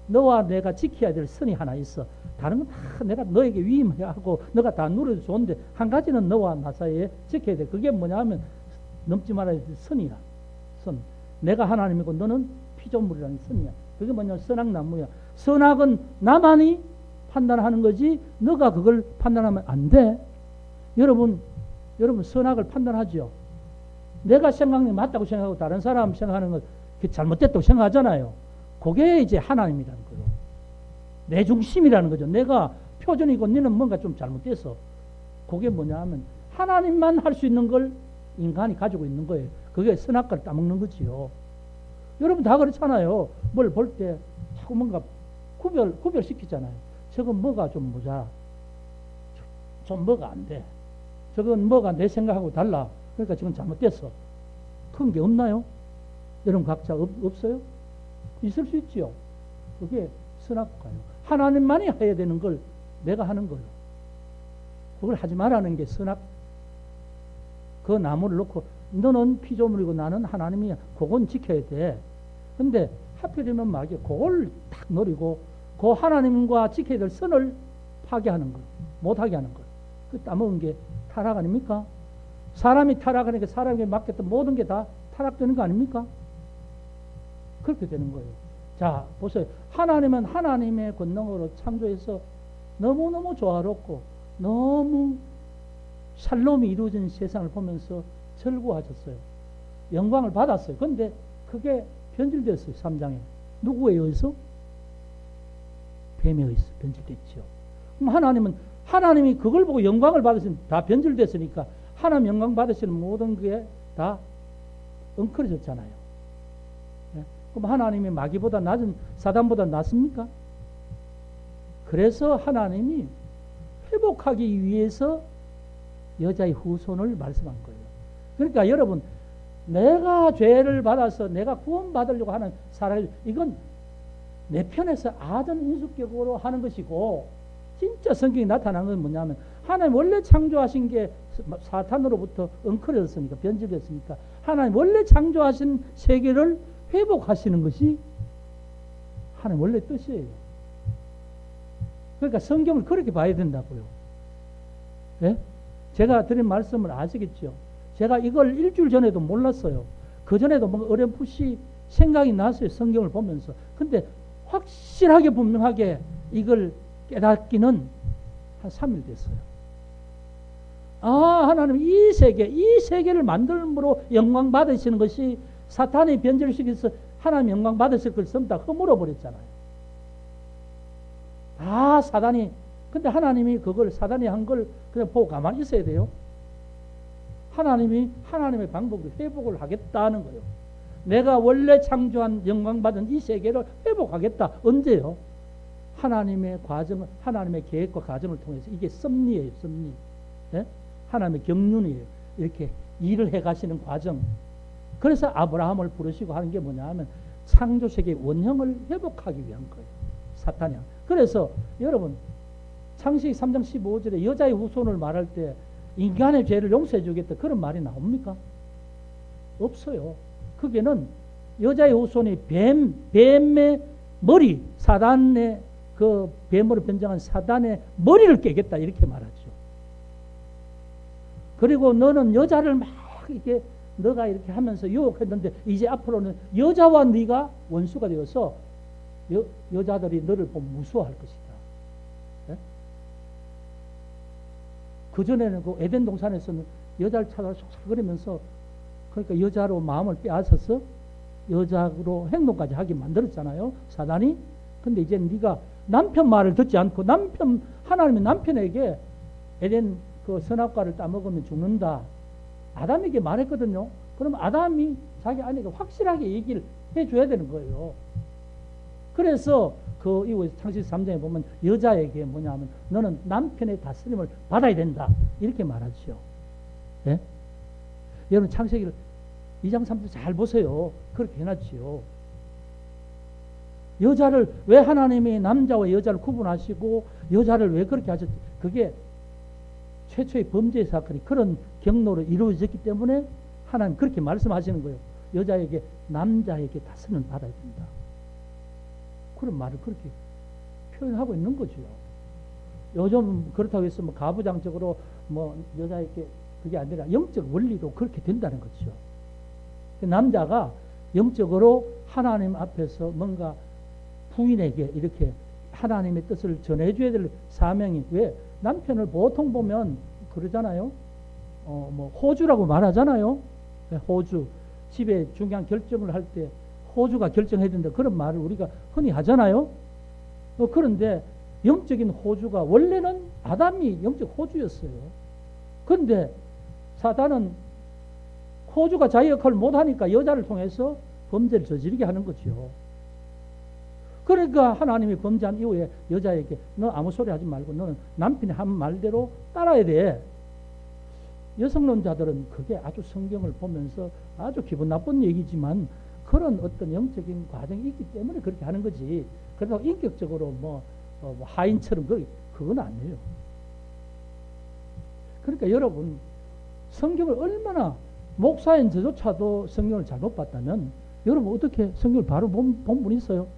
너와 내가 지켜야 될 선이 하나 있어. 다른 건 다 내가 너에게 위임하고 너가 다 누려도 좋은데 한 가지는 너와 나 사이에 지켜야 돼. 그게 뭐냐 하면 넘지 말아야 될 선이야. 선. 내가 하나님이고 너는 피조물이라는 선이야. 그게 뭐냐 선악나무야. 선악은 나만이 판단하는 거지 너가 그걸 판단하면 안 돼. 여러분 선악을 판단하죠. 내가 생각하는 게 맞다고 생각하고 다른 사람 생각하는 건 잘못됐다고 생각하잖아요. 그게 이제 하나님이라는 거예요. 내 중심이라는 거죠. 내가 표준이고 너는 뭔가 좀 잘못됐어. 그게 뭐냐 하면 하나님만 할 수 있는 걸 인간이 가지고 있는 거예요. 그게 선악과를 따먹는 거지요. 여러분 다 그렇잖아요. 뭘 볼 때 자꾸 뭔가 구별시키잖아요. 저건 뭐가 좀 모자라. 좀 뭐가 안 돼. 저건 뭐가 내 생각하고 달라. 그러니까 지금 잘못됐어. 그런 게 없나요? 여러분 각자 없어요? 있을 수 있지요. 그게 선악과요. 하나님만이 해야 되는 걸 내가 하는 거예요. 그걸 하지 말라는 게 선악. 그 나무를 놓고 너는 피조물이고 나는 하나님이야. 그건 지켜야 돼. 근데 하필이면 막이 그걸 딱 노리고 그 하나님과 지켜야 될 선을 파괴하는 거, 못하게 하는 거. 그 따먹은 게 타락 아닙니까? 사람이 타락하니까 사람에게 맡겼던 모든 게 다 타락되는 거 아닙니까? 그렇게 되는 거예요. 자, 보세요. 하나님은 하나님의 권능으로 창조해서 너무너무 조화롭고 너무 샬롬이 이루어진 세상을 보면서 즐거워하셨어요. 영광을 받았어요. 그런데 그게 변질됐어요. 3장에. 누구에 의해서? 뱀에 의해서 변질됐죠. 그럼 하나님이 그걸 보고 영광을 받으시면 다 변질됐으니까 하나님 영광 받으시는 모든 게 다 엉클어졌잖아요. 네? 그럼 하나님이 마귀보다 낮은 사단보다 낫습니까? 그래서 하나님이 회복하기 위해서 여자의 후손을 말씀한 거예요. 그러니까 여러분, 내가 죄를 받아서 내가 구원받으려고 하는 사람, 이건 내 편에서 아전 인수격으로 하는 것이고, 진짜 성경이 나타난 건 뭐냐면, 하나님 원래 창조하신 게 사탄으로부터 엉클어졌으니까, 변질됐으니까 하나님 원래 창조하신 세계를 회복하시는 것이 하나님 원래 뜻이에요. 그러니까 성경을 그렇게 봐야 된다고요. 예? 제가 드린 말씀을 아시겠죠? 제가 이걸 일주일 전에도 몰랐어요. 그 전에도 뭔가 어렴풋이 생각이 났어요. 성경을 보면서. 근데 확실하게 분명하게 이걸 깨닫기는 한 3일 됐어요. 아, 하나님 이 세계를 만들므로 영광 받으시는 것이 사탄이 변절시켜서 하나님 영광 받으실 걸 전부 다 허물어 버렸잖아요. 아, 사단이, 근데 하나님이 그걸, 사단이 한 걸 그냥 보고 가만히 있어야 돼요. 하나님이 하나님의 방법으로 회복을 하겠다는 거예요. 내가 원래 창조한 영광 받은 이 세계를 회복하겠다. 언제요? 하나님의 과정을, 하나님의 계획과 과정을 통해서. 이게 섭리예요, 섭리. 네? 하나님의 경륜이에요. 이렇게 일을 해 가시는 과정. 그래서 아브라함을 부르시고 하는 게 뭐냐 하면 창조 세계의 원형을 회복하기 위한 거예요. 사탄이. 그래서 여러분, 창세기 3장 15절에 여자의 후손을 말할 때 인간의 죄를 용서해 주겠다, 그런 말이 나옵니까? 없어요. 그게는 여자의 후손이 뱀의 머리, 사단의 그 뱀으로 변장한 사단의 머리를 깨겠다, 이렇게 말하죠. 그리고 너는 여자를 막 이렇게 너가 이렇게 하면서 유혹했는데 이제 앞으로는 여자와 네가 원수가 되어서 여자들이 너를 보면 무서워할 것이다. 네? 그전에는 그 에덴 동산에서는 여자를 찾아 속삭거리면서, 그러니까 여자로 마음을 빼앗아서 여자로 행동까지 하게 만들었잖아요, 사단이. 근데 이제 네가 남편 말을 듣지 않고 하나님의 남편에게 에덴 그 선악과를 따먹으면 죽는다, 아담에게 말했거든요. 그럼 아담이 자기 아내가 확실하게 얘기를 해줘야 되는 거예요. 그래서 그 이후에 창세기 3장에 보면 여자에게 뭐냐면 너는 남편의 다스림을 받아야 된다, 이렇게 말하죠. 예? 여러분, 창세기를 2장 3장 잘 보세요. 그렇게 해놨지요. 여자를 왜 하나님이 남자와 여자를 구분하시고 여자를 왜 그렇게 하셨지? 그게 최초의 범죄 사건이 그런 경로로 이루어졌기 때문에 하나님 그렇게 말씀하시는 거예요. 여자에게, 남자에게 다스림을 받아야 된다, 그런 말을 그렇게 표현하고 있는 거죠. 요즘 그렇다고 해서 뭐 가부장적으로 뭐 여자에게 그게 아니라 영적 원리로 그렇게 된다는 거죠. 남자가 영적으로 하나님 앞에서 뭔가 부인에게 이렇게 하나님의 뜻을 전해줘야 될 사명이, 왜 남편을 보통 보면 그러잖아요. 뭐 호주라고 말하잖아요. 호주, 집에 중요한 결정을 할 때 호주가 결정해야 된다, 그런 말을 우리가 흔히 하잖아요. 그런데 영적인 호주가 원래는 아담이 영적 호주였어요. 그런데 사단은 호주가 자기 역할을 못하니까 여자를 통해서 범죄를 저지르게 하는 거죠. 그러니까 하나님이 범죄한 이후에 여자에게 너 아무 소리 하지 말고 너는 남편이 한 말대로 따라야 돼. 여성론자들은 그게 아주 성경을 보면서 아주 기분 나쁜 얘기지만 그런 어떤 영적인 과정이 있기 때문에 그렇게 하는 거지. 그래서 인격적으로 뭐 하인처럼 그건 아니에요. 그러니까 여러분, 성경을 얼마나, 목사인 저조차도 성경을 잘못 봤다면 여러분 어떻게 성경을 바로 본 분 있어요?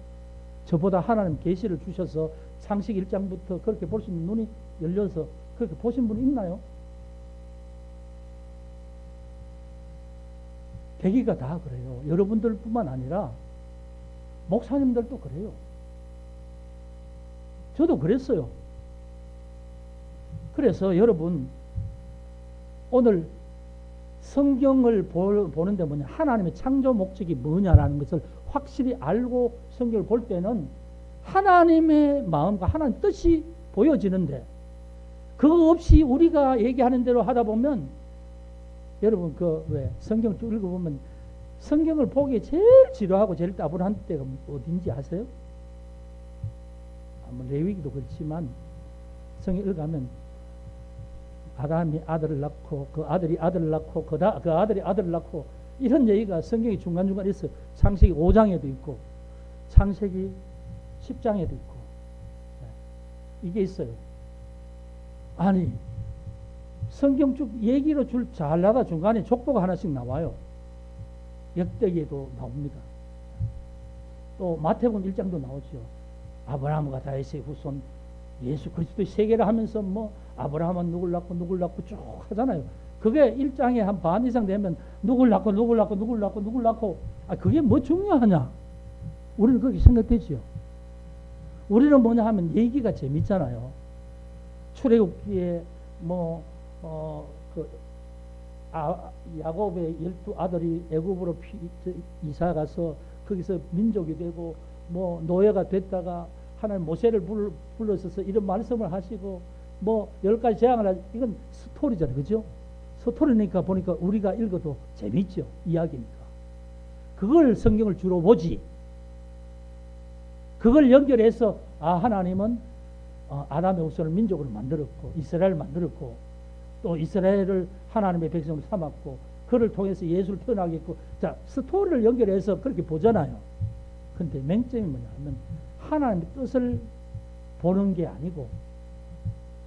저보다 하나님 계시를 주셔서 창세기 1장부터 그렇게 볼 수 있는 눈이 열려서 그렇게 보신 분이 있나요? 대기가 다 그래요. 여러분들뿐만 아니라 목사님들도 그래요. 저도 그랬어요. 그래서 여러분, 오늘 성경을 보는데 뭐냐, 하나님의 창조 목적이 뭐냐라는 것을 확실히 알고 성경을 볼 때는 하나님의 마음과 하나님의 뜻이 보여지는데, 그거 없이 우리가 얘기하는 대로 하다 보면, 여러분 왜 성경을 쭉 읽어보면 성경을 보기에 제일 지루하고 제일 따분한 때가 어딘지 아세요? 뭐 레위기도 그렇지만 성경 읽으면 아담이 아들을 낳고 그 아들이 아들을 낳고 그 아들이 아들을 낳고 이런 얘기가 성경이 중간중간 있어요. 창세기 5장에도 있고 창세기 10장에도 있고 이게 있어요. 아니 성경 쭉 얘기로 줄 잘나다 중간에 족보가 하나씩 나와요. 역대기에도 나옵니다. 또 마태복음 1장도 나오죠. 아브라함과 다윗의 후손 예수 그리스도의 세계를 하면서 뭐 아브라함은 누굴 낳고 쭉 하잖아요. 그게 1장에 한 반 이상 되면 누굴 낳고 그게 뭐 중요하냐? 우리는 그렇게 생각되지요. 우리는 뭐냐 하면 얘기가 재밌잖아요. 출애굽기에 야곱의 12아들이 애굽으로 이사 가서 거기서 민족이 되고 뭐 노예가 됐다가 하나님 모세를 불러서서 이런 말씀을 하시고 뭐 10가지 재앙을 하시 이건 스토리잖아요. 그죠? 스토리니까 보니까 우리가 읽어도 재밌죠. 이야기니까. 그걸 성경을 주로 보지. 그걸 연결해서 하나님은 아담의 후손을 민족으로 만들었고 이스라엘을 만들었고 또 이스라엘을 하나님의 백성으로 삼았고 그를 통해서 예수를 태어나게 했고 자 스토리를 연결해서 그렇게 보잖아요. 근데 맹점이 뭐냐 하면 하나님의 뜻을 보는 게 아니고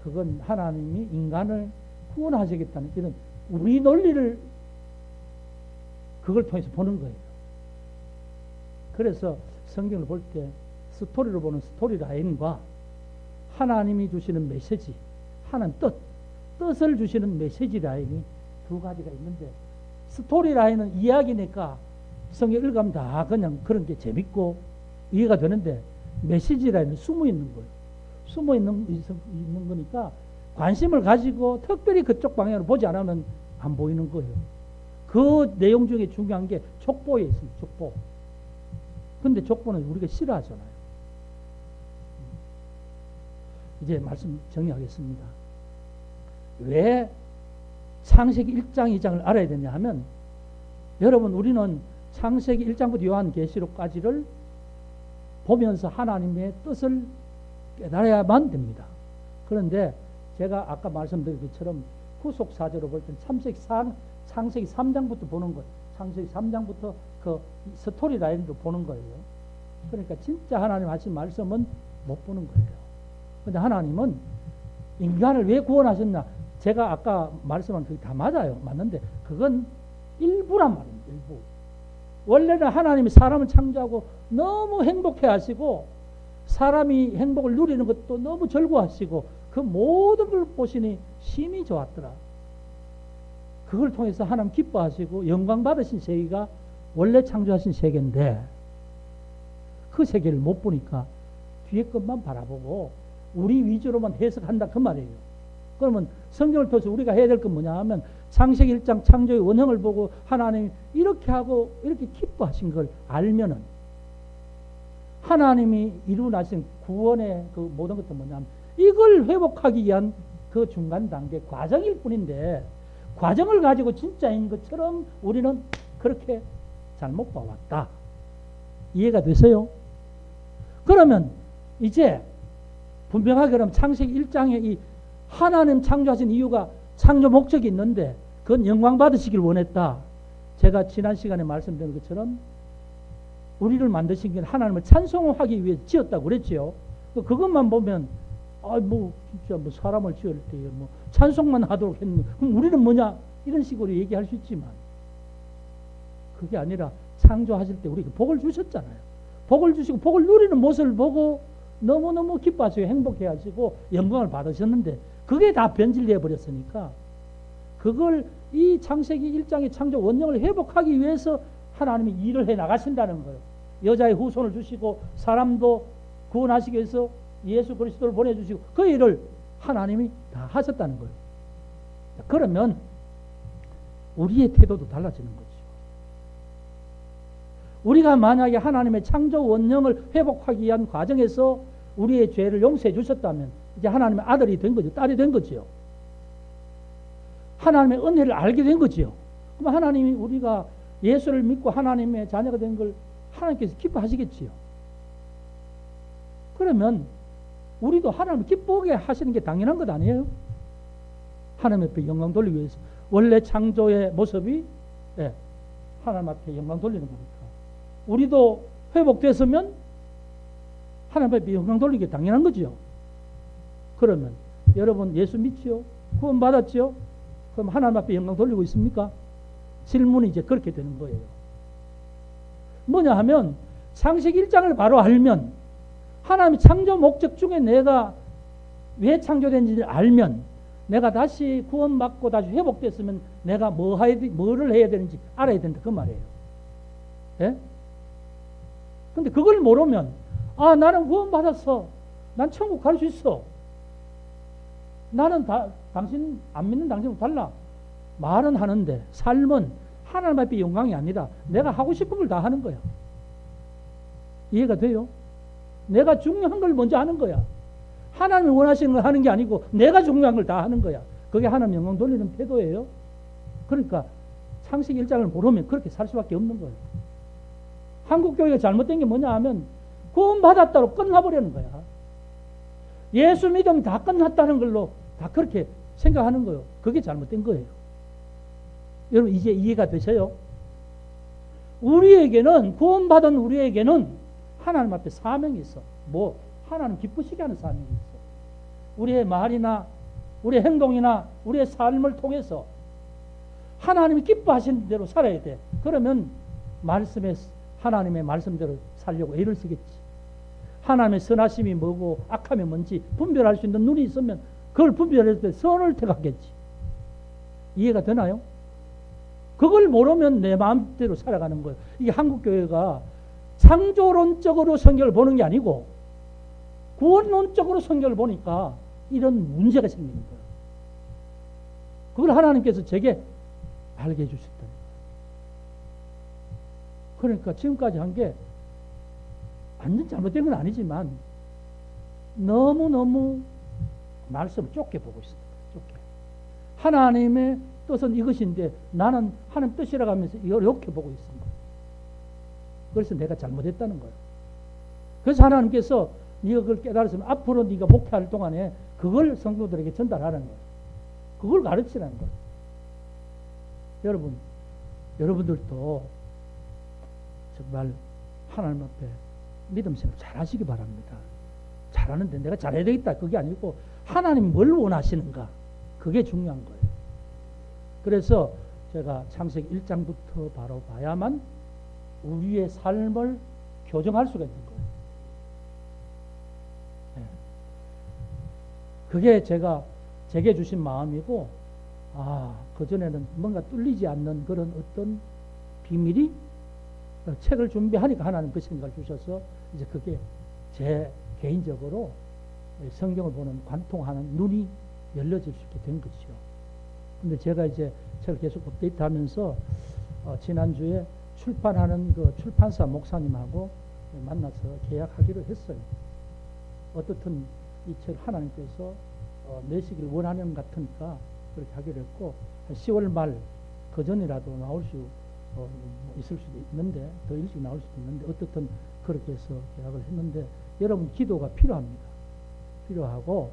그건 하나님이 인간을 구원하시겠다는 이런 우리 논리를 그걸 통해서 보는 거예요. 그래서 성경을 볼 때 스토리로 보는 스토리 라인과 하나님이 주시는 메시지 하나님 뜻을 주시는 메시지 라인이 두 가지가 있는데 스토리 라인은 이야기니까 성경 읽으면 다 그냥 그런 게 재밌고 이해가 되는데 메시지 라인은 숨어 있는 거예요. 숨어 있는 거니까 관심을 가지고 특별히 그쪽 방향으로 보지 않으면 안 보이는 거예요. 그 내용 중에 중요한 게 족보에 있습니다. 족보. 근데 족보는 우리가 싫어하잖아요. 이제 말씀 정리하겠습니다. 왜 창세기 1장, 2장을 알아야 되냐 하면 여러분 우리는 창세기 1장부터 요한계시록까지를 보면서 하나님의 뜻을 깨달아야만 됩니다. 그런데 제가 아까 말씀드린 것처럼 후속 사제로 볼 때는 창세기 3장부터 보는 거예요. 창세기 3장부터 그 스토리 라인으로 보는 거예요. 그러니까 진짜 하나님 하신 말씀은 못 보는 거예요. 근데 하나님은 인간을 왜 구원하셨나? 제가 아까 말씀한 그게 다 맞아요. 맞는데 그건 일부란 말입니다. 일부. 원래는 하나님이 사람을 창조하고 너무 행복해 하시고 사람이 행복을 누리는 것도 너무 즐거워하시고 그 모든 걸 보시니 심히 좋았더라. 그걸 통해서 하나님 기뻐하시고 영광 받으신 세계가 원래 창조하신 세계인데 그 세계를 못 보니까 뒤에 것만 바라보고 우리 위주로만 해석한다 그 말이에요. 그러면 성경을 통해서 우리가 해야 될 건 뭐냐 하면 창세기 1장 창조의 원형을 보고 하나님이 이렇게 하고 이렇게 기뻐하신 걸 알면은 하나님이 이루어나신 구원의 그 모든 것도 뭐냐 하면 이걸 회복하기 위한 그 중간 단계 과정일 뿐인데 과정을 가지고 진짜인 것처럼 우리는 그렇게 잘못 봐왔다. 이해가 되세요? 그러면 이제 분명하게 그럼 창세기 1장에 이 하나님 창조하신 이유가 창조 목적이 있는데 그건 영광 받으시길 원했다. 제가 지난 시간에 말씀드린 것처럼 우리를 만드신 게 하나님을 찬송하기 위해 지었다고 그랬지요. 그것만 보면 진짜 사람을 지을 때 찬송만 하도록 했는데 그럼 우리는 뭐냐 이런 식으로 얘기할 수 있지만 그게 아니라 창조하실 때 우리에게 복을 주셨잖아요. 복을 주시고 복을 누리는 모습을 보고 너무너무 기뻐하시고 행복해 하시고 영광을 받으셨는데 그게 다 변질되어 버렸으니까 그걸 이 창세기 1장의 창조 원령을 회복하기 위해서 하나님이 일을 해 나가신다는 거예요. 여자의 후손을 주시고 사람도 구원하시기 위해서 예수 그리스도를 보내주시고 그 일을 하나님이 다 하셨다는 거예요. 그러면 우리의 태도도 달라지는 거죠. 우리가 만약에 하나님의 창조 원령을 회복하기 위한 과정에서 우리의 죄를 용서해 주셨다면 이제 하나님의 아들이 된 거죠. 딸이 된 거죠. 하나님의 은혜를 알게 된 거죠. 그럼 하나님이 우리가 예수를 믿고 하나님의 자녀가 된 걸 하나님께서 기뻐하시겠지요. 그러면 우리도 하나님을 기쁘게 하시는 게 당연한 것 아니에요? 하나님 앞에 영광 돌리기 위해서. 원래 창조의 모습이 예, 하나님 앞에 영광 돌리는 거니까. 우리도 회복됐으면 하나님 앞에 영광 돌리기 당연한 거죠. 그러면 여러분 예수 믿지요? 구원 받았지요? 그럼 하나님 앞에 영광 돌리고 있습니까? 질문이 이제 그렇게 되는 거예요. 뭐냐 하면 창세기 1장을 바로 알면, 하나님의 창조 목적 중에 내가 왜 창조된지를 알면, 내가 다시 구원받고 다시 회복됐으면 내가 뭐를 해야 되는지 알아야 된다 그 말이에요. 예? 근데 그걸 모르면 나는 구원받았어, 난 천국 갈 수 있어, 나는 당신 안 믿는 당신하고 달라 말은 하는데 삶은 하나님 앞에 영광이 아니라 내가 하고 싶은 걸 다 하는 거야. 이해가 돼요? 내가 중요한 걸 먼저 하는 거야. 하나님이 원하시는 걸 하는 게 아니고 내가 중요한 걸 다 하는 거야. 그게 하나님 영광 돌리는 태도예요. 그러니까 창세기 1장을 모르면 그렇게 살 수밖에 없는 거예요. 한국 교회가 잘못된 게 뭐냐 하면 구원 받았다로 끝나버리는 거야. 예수 믿으면 다 끝났다는 걸로 다 그렇게 생각하는 거예요. 그게 잘못된 거예요. 여러분 이제 이해가 되세요? 우리에게는, 구원받은 우리에게는 하나님 앞에 사명이 있어. 하나님 기쁘시게 하는 사명이 있어. 우리의 말이나 우리의 행동이나 우리의 삶을 통해서 하나님이 기뻐하시는 대로 살아야 돼. 그러면 하나님의 말씀대로 살려고 애를 쓰겠지. 하나님의 선하심이 뭐고 악함이 뭔지 분별할 수 있는 눈이 있으면 그걸 분별할 때 선을 택하겠지. 이해가 되나요? 그걸 모르면 내 마음대로 살아가는 거예요. 이게 한국교회가 창조론적으로 성경을 보는 게 아니고 구원론적으로 성경을 보니까 이런 문제가 생기는 거예요. 그걸 하나님께서 제게 알게 해주셨다는 거예요. 그러니까 지금까지 한 게 완전 잘못된 건 아니지만 너무너무 말씀을 좁게 보고 있습니다. 좁게. 하나님의 뜻은 이것인데 나는 하나님 뜻이라고 하면서 이렇게 보고 있습니다. 그래서 내가 잘못했다는 거예요. 그래서 하나님께서 네가 그걸 깨달았으면 앞으로 네가 목회할 동안에 그걸 성도들에게 전달하라는 거예요. 그걸 가르치라는 거예요. 여러분들도 정말 하나님 앞에 믿음 생활 잘 하시기 바랍니다. 잘하는데 내가 잘해야 되겠다 그게 아니고 하나님 뭘 원하시는가 그게 중요한 거예요. 그래서 제가 창세기 1장부터 바로 봐야만 우리의 삶을 교정할 수가 있는 거예요. 그게 제게 주신 마음이고, 그전에는 뭔가 뚫리지 않는 그런 어떤 비밀이 책을 준비하니까 하나님 그 생각을 주셔서 이제 그게 제 개인적으로 성경을 보는 관통하는 눈이 열려질 수 있게 된 것이요. 근데 제가 이제 책을 계속 업데이트 하면서 지난주에 출판하는 그 출판사 목사님하고 만나서 계약하기로 했어요. 어떻든 이 책 하나님께서 내시기를 원하는 것 같으니까 그렇게 하기로 했고, 10월 말 그 전이라도 나올 수 있을 수도 있는데, 더 일찍 나올 수도 있는데, 어떻든 그렇게 해서 계약을 했는데, 여러분 기도가 필요합니다. 필요하고,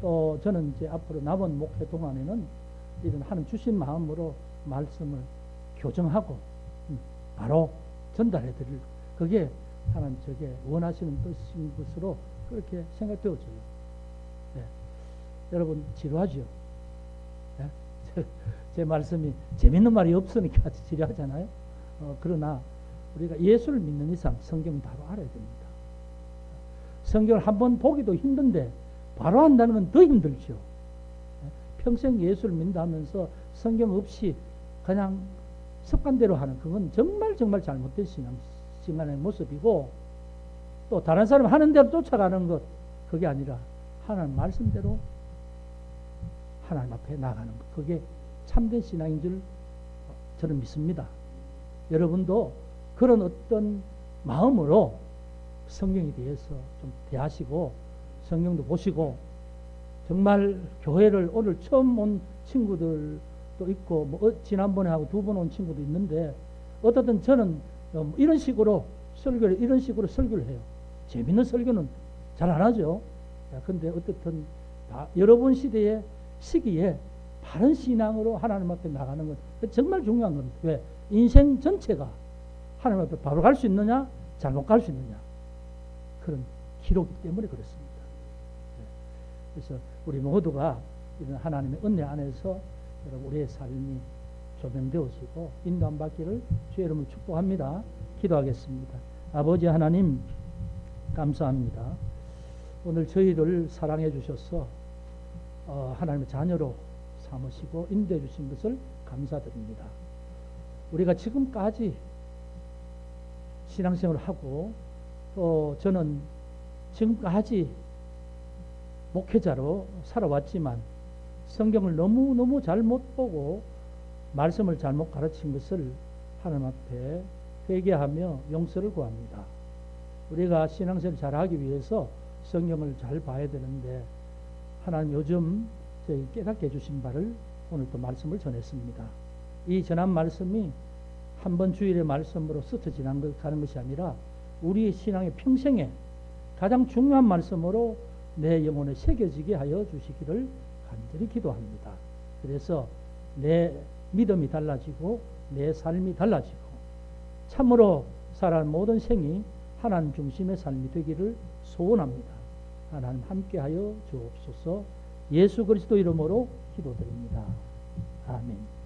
또 저는 이제 앞으로 남은 목회 동안에는 이런 하나님 주신 마음으로 말씀을 교정하고 바로 전달해 드릴, 그게 하나님 저게 원하시는 뜻인 것으로 그렇게 생각되어져요. 네. 여러분 지루하죠? 네? 제 말씀이 재밌는 말이 없으니까 지루하잖아요. 그러나 우리가 예수를 믿는 이상 성경은 바로 알아야 됩니다. 성경을 한번 보기도 힘든데 바로 한다는 건 더 힘들죠. 평생 예수를 믿는다 하면서 성경 없이 그냥 습관대로 하는, 그건 정말 잘못된 신앙의 모습이고, 또 다른 사람 하는 대로 쫓아가는 것, 그게 아니라 하나님 말씀대로 하나님 앞에 나가는 것, 그게 참된 신앙인 줄 저는 믿습니다. 여러분도 그런 어떤 마음으로 성경에 대해서 좀 대하시고 성경도 보시고, 정말 교회를 오늘 처음 온 친구들도 있고, 지난번에 하고 2번 온 친구도 있는데, 어떻든 저는 이런 식으로 설교를 해요. 재밌는 설교는 잘 안 하죠. 근데 어떻든 여러분 시기에 바른 신앙으로 하나님 앞에 나가는 것 정말 중요한 겁니다. 왜? 인생 전체가 하나님 앞에 바로 갈 수 있느냐, 잘못 갈 수 있느냐, 그런 기록이기 때문에 그렇습니다. 그래서 우리 모두가 이런 하나님의 은혜 안에서 여러분 우리의 삶이 조명되어지고 인도함 받기를 주의 이름으로 축복합니다. 기도하겠습니다. 아버지 하나님 감사합니다. 오늘 저희를 사랑해 주셔서 하나님의 자녀로 삼으시고 인도해 주신 것을 감사드립니다. 우리가 지금까지 신앙생활을 하고 또 저는 지금까지 목회자로 살아왔지만 성경을 너무너무 잘못 보고 말씀을 잘못 가르친 것을 하나님 앞에 회개하며 용서를 구합니다. 우리가 신앙생활을 잘하기 위해서 성경을 잘 봐야 되는데 하나님 요즘 저희 깨닫게 해주신 바를 오늘 또 말씀을 전했습니다. 이 전한 말씀이 한 번 주일의 말씀으로 스쳐 지나가는 것이 아니라 우리의 신앙의 평생에 가장 중요한 말씀으로 내 영혼에 새겨지게 하여 주시기를 간절히 기도합니다. 그래서 내 믿음이 달라지고 내 삶이 달라지고 참으로 살아가는 모든 생이 하나님 중심의 삶이 되기를 소원합니다. 하나님 함께하여 주옵소서. 예수 그리스도 이름으로 기도드립니다. 아멘.